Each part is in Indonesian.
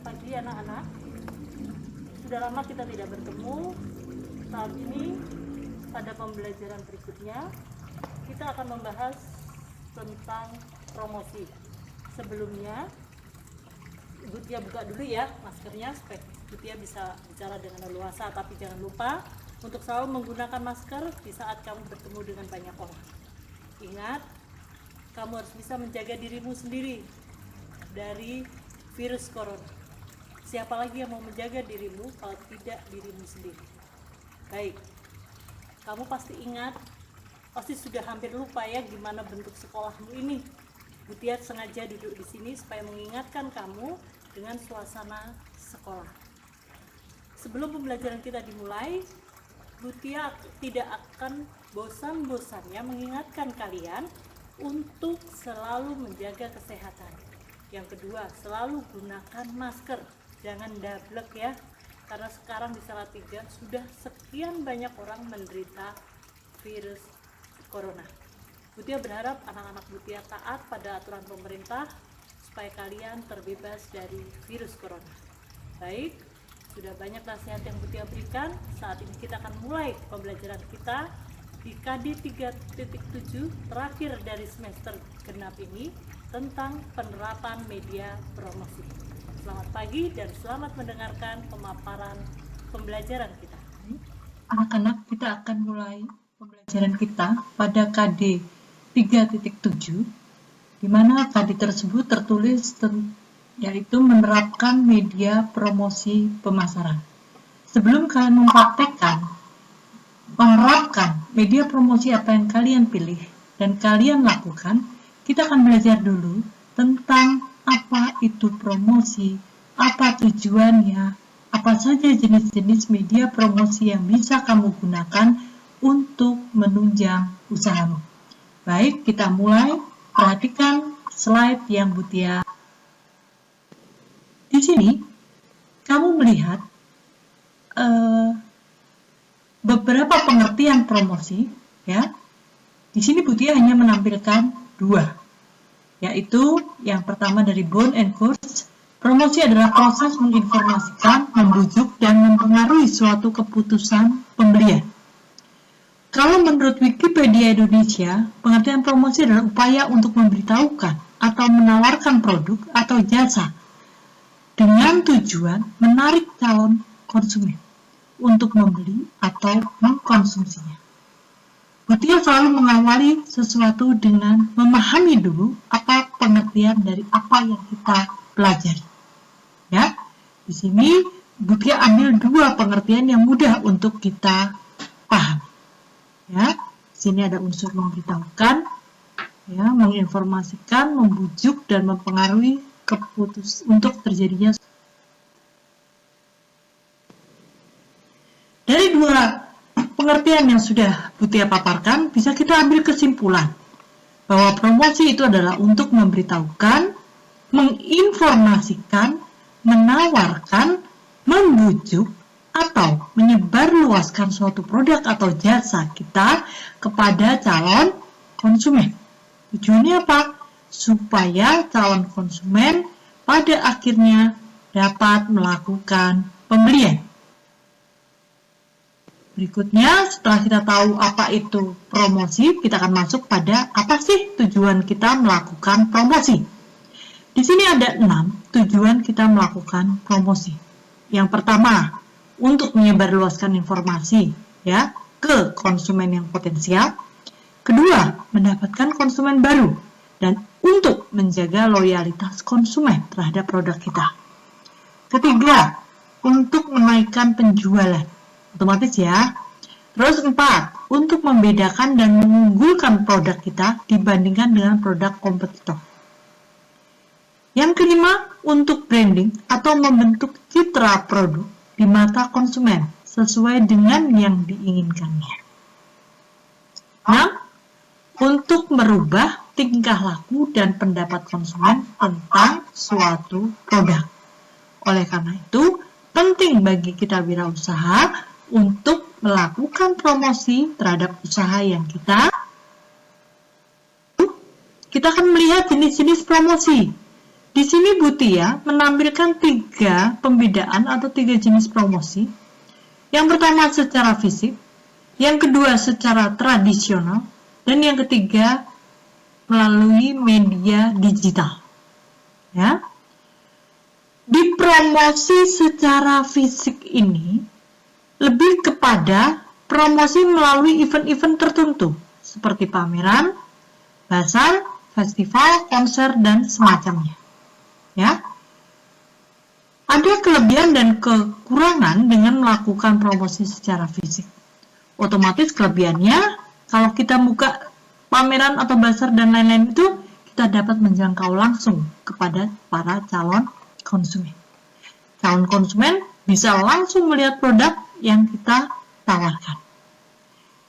pagi anak-anak. Sudah lama kita tidak bertemu. Saat ini pada pembelajaran berikutnya kita akan membahas tentang promosi. Sebelumnya Ibu Tia buka dulu ya maskernya supaya Ibu Tia bisa bicara dengan leluasa, tapi jangan lupa untuk selalu menggunakan masker di saat kamu bertemu dengan banyak orang. Ingat, kamu harus bisa menjaga dirimu sendiri dari virus corona. Siapa lagi yang mau menjaga dirimu kalau tidak dirimu sendiri? Baik, kamu pasti ingat, pasti sudah hampir lupa ya gimana bentuk sekolahmu ini. Bu Tia sengaja duduk di sini supaya mengingatkan kamu dengan suasana sekolah. Sebelum pembelajaran kita dimulai, Bu Tia tidak akan bosan-bosannya mengingatkan kalian untuk selalu menjaga kesehatan. Yang kedua, selalu gunakan masker. Jangan dablek ya, karena sekarang di Salatiga sudah sekian banyak orang menderita virus corona. Bu Tia berharap anak-anak Bu Tia taat pada aturan pemerintah supaya kalian terbebas dari virus corona. Baik, sudah banyak nasihat yang Bu Tia berikan. Saat ini kita akan mulai pembelajaran kita di KD 3.7 terakhir dari semester genap ini tentang penerapan media promosi. Selamat pagi dan selamat mendengarkan pemaparan pembelajaran kita. Anak-anak, kita akan mulai pembelajaran kita pada KD 3.7, di mana KD tersebut tertulis yaitu menerapkan media promosi pemasaran. Sebelum kalian menerapkan media promosi apa yang kalian pilih dan kalian lakukan, kita akan belajar dulu tentang apa itu promosi, apa tujuannya, apa saja jenis-jenis media promosi yang bisa kamu gunakan untuk menunjang usahamu. Baik, kita mulai. Perhatikan slide yang Bu Tia. Di sini, kamu melihat beberapa pengertian promosi. Ya. Di sini Bu Tia hanya menampilkan dua, yaitu yang pertama dari Bond and Kurz. Promosi adalah proses menginformasikan, membujuk, dan mempengaruhi suatu keputusan pembelian. Kalau menurut Wikipedia Indonesia, pengertian promosi adalah upaya untuk memberitahukan atau menawarkan produk atau jasa dengan tujuan menarik calon konsumen untuk membeli atau mengkonsumsinya. Bu Tia selalu mengawali sesuatu dengan memahami dulu apa pengertian dari apa yang kita pelajari. Ya, di sini Bu Tia ambil dua pengertian yang mudah untuk kita paham. Ya, di sini ada unsur memberitahukan, ya, menginformasikan, membujuk dan mempengaruhi untuk terjadinya. Dari dua pengertian yang sudah Bu Tia paparkan, bisa kita ambil kesimpulan bahwa promosi itu adalah untuk memberitahukan, menginformasikan, menawarkan, membujuk, atau menyebarluaskan suatu produk atau jasa kita kepada calon konsumen. Tujuannya apa? Supaya calon konsumen pada akhirnya dapat melakukan pembelian. Berikutnya, setelah kita tahu apa itu promosi, kita akan masuk pada apa sih tujuan kita melakukan promosi. Di sini ada 6 tujuan kita melakukan promosi. Yang pertama, untuk menyebarluaskan informasi ya ke konsumen yang potensial. Kedua, mendapatkan konsumen baru dan untuk menjaga loyalitas konsumen terhadap produk kita. Ketiga, untuk menaikkan penjualan. Otomatis ya. Terus 4, untuk membedakan dan mengunggulkan produk kita dibandingkan dengan produk kompetitor. Yang kelima, untuk branding atau membentuk citra produk di mata konsumen sesuai dengan yang diinginkannya. 6, untuk merubah tingkah laku dan pendapat konsumen tentang suatu produk. Oleh karena itu, penting bagi kita wirausaha untuk melakukan promosi terhadap usaha yang kita akan melihat jenis-jenis promosi. Di sini Bu Tia menampilkan 3 pembedaan atau 3 jenis promosi. Yang pertama secara fisik, yang kedua secara tradisional, dan yang ketiga melalui media digital. Ya. Di promosi secara fisik ini lebih kepada promosi melalui event-event tertentu seperti pameran, bazar, festival, konser, dan semacamnya. Ya. Ada kelebihan dan kekurangan dengan melakukan promosi secara fisik. Otomatis kelebihannya, kalau kita buka pameran atau bazar dan lain-lain itu, kita dapat menjangkau langsung kepada para calon konsumen. Calon konsumen bisa langsung melihat produk yang kita tawarkan.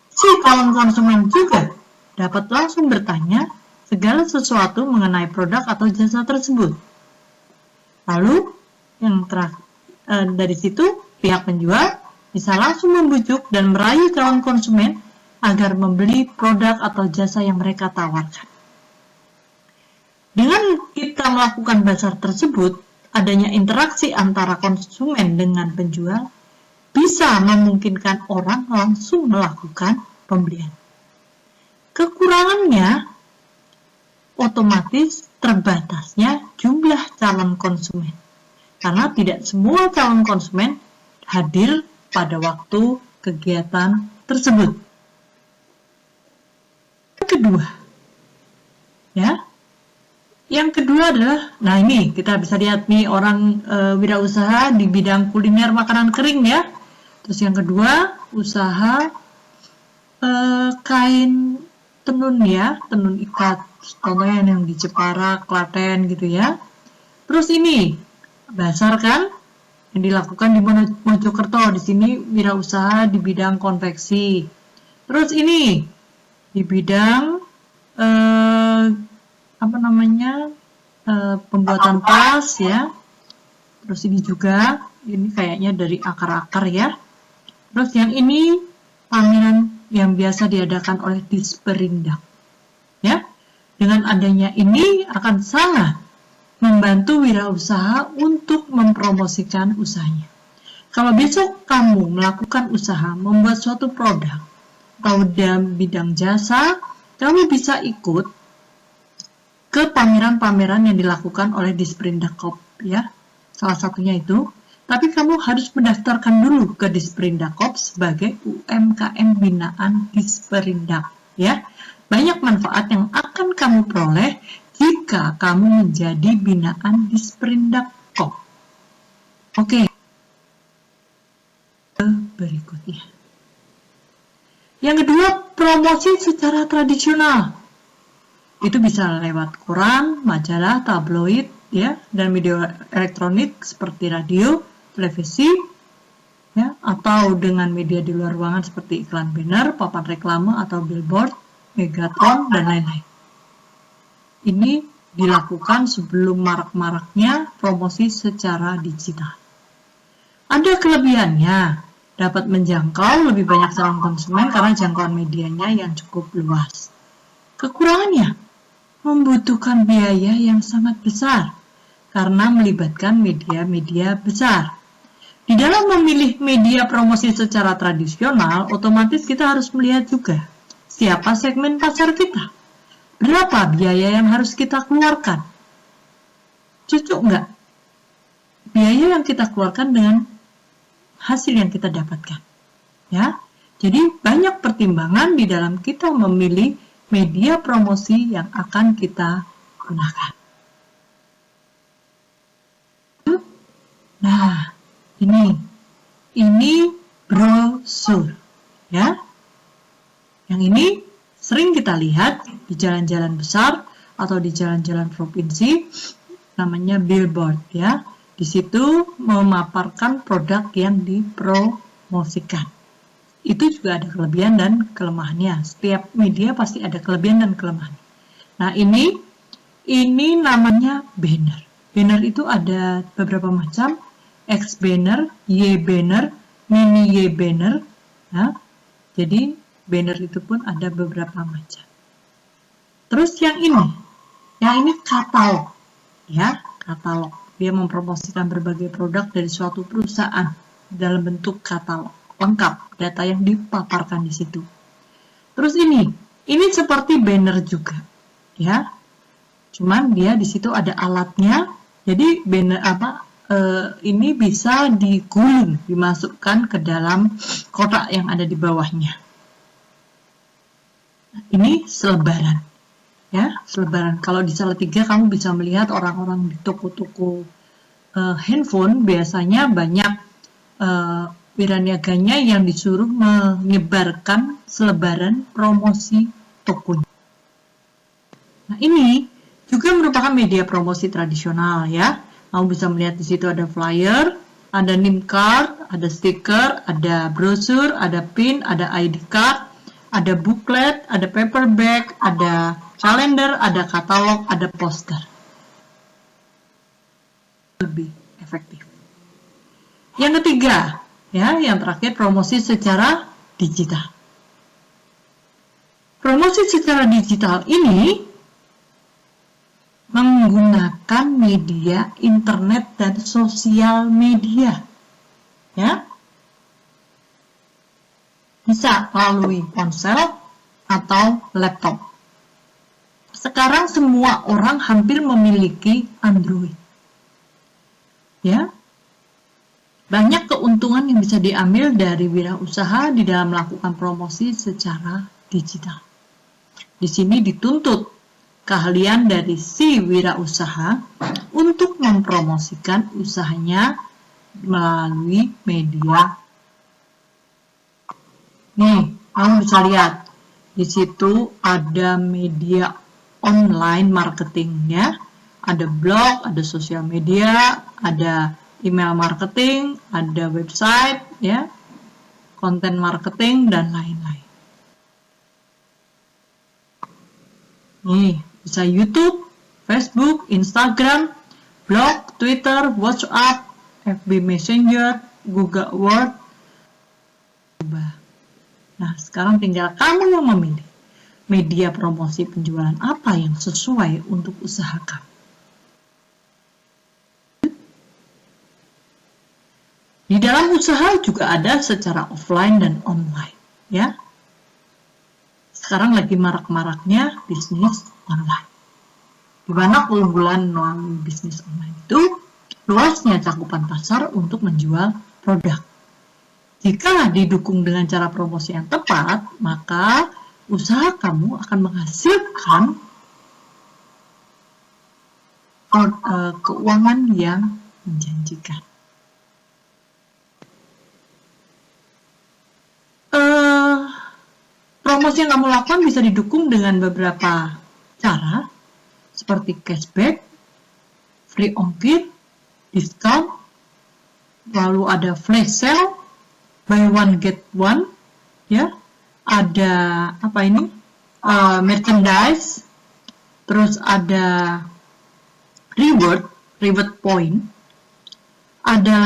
Si calon konsumen juga dapat langsung bertanya segala sesuatu mengenai produk atau jasa tersebut. Lalu, dari situ, pihak penjual bisa langsung membujuk dan merayu calon konsumen agar membeli produk atau jasa yang mereka tawarkan. Dengan kita melakukan bazar tersebut, adanya interaksi antara konsumen dengan penjual bisa memungkinkan orang langsung melakukan pembelian. Kekurangannya, otomatis terbatasnya jumlah calon konsumen. Karena tidak semua calon konsumen hadir pada waktu kegiatan tersebut. Yang kedua adalah, nah ini kita bisa lihat nih orang wirausaha di bidang kuliner makanan kering ya. Terus yang kedua, usaha kain tenun ya, tenun ikat, contohnya yang di Jepara, Klaten gitu ya. Terus ini bazar kan yang dilakukan di Mojokerto, di sini wirausaha di bidang konveksi. Terus ini di bidang pembuatan tas ya. Terus ini juga, ini kayaknya dari akar-akar ya. Terus yang ini pameran yang biasa diadakan oleh Disperindak ya. Dengan adanya ini akan sangat membantu wirausaha untuk mempromosikan usahanya. Kalau besok kamu melakukan usaha membuat suatu produk atau dalam bidang jasa, kamu bisa ikut ke pameran-pameran yang dilakukan oleh Disperindak Corp ya. Salah satunya itu, tapi kamu harus mendaftarkan dulu ke Disperindak Corp sebagai UMKM binaan Disperindak ya. Banyak manfaat yang akan kamu peroleh jika kamu menjadi binaan Disperindak Corp. Oke. Berikutnya. Yang kedua, promosi secara tradisional. Itu bisa lewat koran, majalah, tabloid, ya, dan media elektronik seperti radio, televisi, ya, atau dengan media di luar ruangan seperti iklan banner, papan reklame atau billboard, megatron, dan lain-lain. Ini dilakukan sebelum marak-maraknya promosi secara digital. Ada kelebihannya, dapat menjangkau lebih banyak calon konsumen karena jangkauan medianya yang cukup luas. Kekurangannya, membutuhkan biaya yang sangat besar karena melibatkan media-media besar. Di dalam memilih media promosi secara tradisional, otomatis kita harus melihat juga siapa segmen pasar kita. Berapa biaya yang harus kita keluarkan? Cocok nggak biaya yang kita keluarkan dengan hasil yang kita dapatkan? Ya, jadi banyak pertimbangan di dalam kita memilih media promosi yang akan kita gunakan. Nah, ini brosur, ya. Yang ini sering kita lihat di jalan-jalan besar atau di jalan-jalan provinsi, namanya billboard, ya. Di situ memaparkan produk yang dipromosikan. Itu juga ada kelebihan dan kelemahannya. Setiap media pasti ada kelebihan dan kelemahan. Nah, ini namanya banner. Banner itu ada beberapa macam, X banner, Y banner, mini Y banner. Nah, jadi banner itu pun ada beberapa macam. Terus yang ini katalog, ya, katalog. Dia mempromosikan berbagai produk dari suatu perusahaan dalam bentuk katalog lengkap, data yang dipaparkan di situ. Terus ini seperti banner juga, ya. Cuman dia di situ ada alatnya, jadi banner ini bisa digulung, dimasukkan ke dalam kotak yang ada di bawahnya. Ini selebaran, ya, selebaran. Kalau di Salatiga kamu bisa melihat orang-orang di toko-toko handphone biasanya banyak wiraniaganya yang disuruh menyebarkan selebaran promosi tokonya. Nah, ini juga merupakan media promosi tradisional, ya. Kamu bisa melihat di situ ada flyer, ada name card, ada stiker, ada brosur, ada pin, ada ID card, ada booklet, ada paperback, ada kalender, ada katalog, ada poster. Lebih efektif. Yang ketiga, ya, yang terakhir, promosi secara digital. Promosi secara digital ini menggunakan media internet dan sosial media, ya. Bisa melalui ponsel atau laptop. Sekarang semua orang hampir memiliki Android, ya. Banyak keuntungan yang bisa diambil dari wirausaha di dalam melakukan promosi secara digital. Di sini dituntut keahlian dari si wirausaha untuk mempromosikan usahanya melalui media. Nih, kamu bisa lihat di situ ada media online marketingnya, ada blog, ada sosial media, ada email marketing, ada website, ya, konten marketing, dan lain-lain. Nih, bisa YouTube, Facebook, Instagram, blog, Twitter, WhatsApp, FB Messenger, Google Word. Nah, sekarang tinggal kamu yang memilih media promosi penjualan apa yang sesuai untuk usaha kamu. Di dalam usaha juga ada secara offline dan online, ya. Sekarang lagi marak-maraknya bisnis online. Di mana keunggulan melalui bisnis online itu luasnya cakupan pasar untuk menjual produk. Jika didukung dengan cara promosi yang tepat, maka usaha kamu akan menghasilkan keuangan yang menjanjikan. Promosi yang kamu lakukan bisa didukung dengan beberapa cara, seperti cashback, free ongkir, diskon, lalu ada flash sale, buy one get one, ya, ada merchandise, terus ada reward point, ada,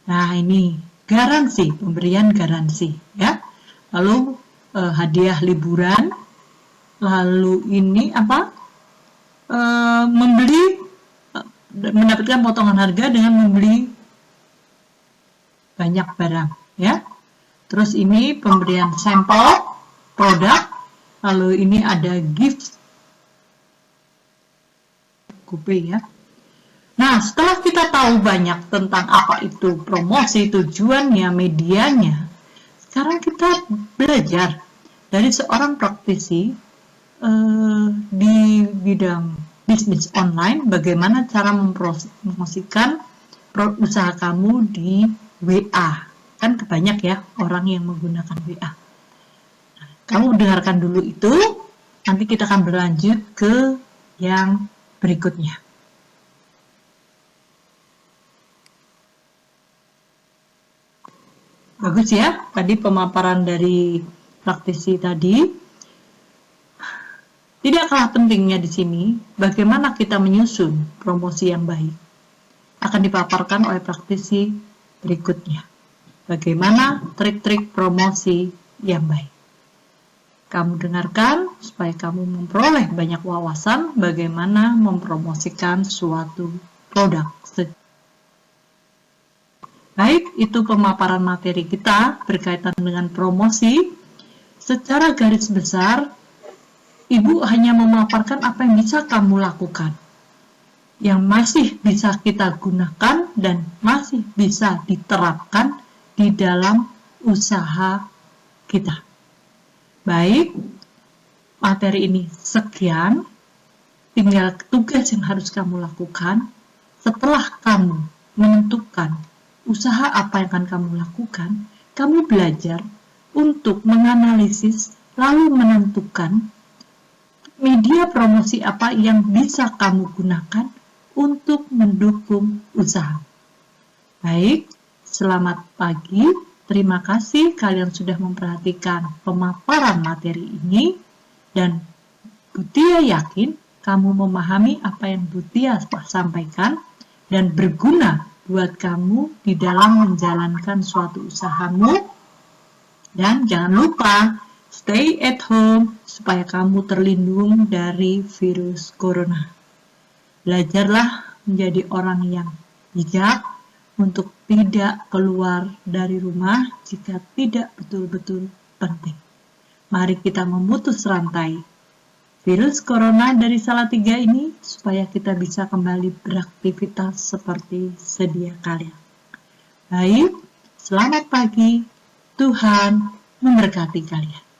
nah ini garansi, pemberian garansi, ya. Lalu hadiah liburan, lalu ini mendapatkan potongan harga dengan membeli banyak barang, ya. Terus ini pemberian sampel produk, lalu ini ada gift coupe, ya. Nah, setelah kita tahu banyak tentang apa itu promosi, tujuannya, medianya, sekarang kita belajar dari seorang praktisi di bidang bisnis online, bagaimana cara mempromosikan usaha kamu di WA. Kan banyak ya orang yang menggunakan WA. Nah, kamu dengarkan dulu itu, nanti kita akan berlanjut ke yang berikutnya. Bagus ya, tadi pemaparan dari praktisi tadi. Tidak kalah pentingnya di sini, bagaimana kita menyusun promosi yang baik. Akan dipaparkan oleh praktisi berikutnya. Bagaimana trik-trik promosi yang baik. kamu dengarkan supaya kamu memperoleh banyak wawasan bagaimana mempromosikan suatu produk. Baik, itu pemaparan materi kita berkaitan dengan promosi. Secara garis besar, Ibu hanya memaparkan apa yang bisa kamu lakukan, yang masih bisa kita gunakan dan masih bisa diterapkan di dalam usaha kita. Baik, materi ini sekian, tinggal tugas yang harus kamu lakukan. Setelah kamu menentukan usaha apa yang akan kamu lakukan, kamu belajar untuk menganalisis lalu menentukan media promosi apa yang bisa kamu gunakan untuk mendukung usaha. Baik, selamat pagi. Terima kasih kalian sudah memperhatikan pemaparan materi ini, dan Bu Tia yakin kamu memahami apa yang Bu Tia sampaikan dan berguna buat kamu di dalam menjalankan suatu usahamu. Dan jangan lupa stay at home supaya kamu terlindung dari virus corona. Belajarlah menjadi orang yang bijak untuk tidak keluar dari rumah jika tidak betul-betul penting. Mari kita memutus rantai virus corona dari Salatiga ini supaya kita bisa kembali beraktivitas seperti sedia kala. Baik, selamat pagi. Tuhan memberkati kalian.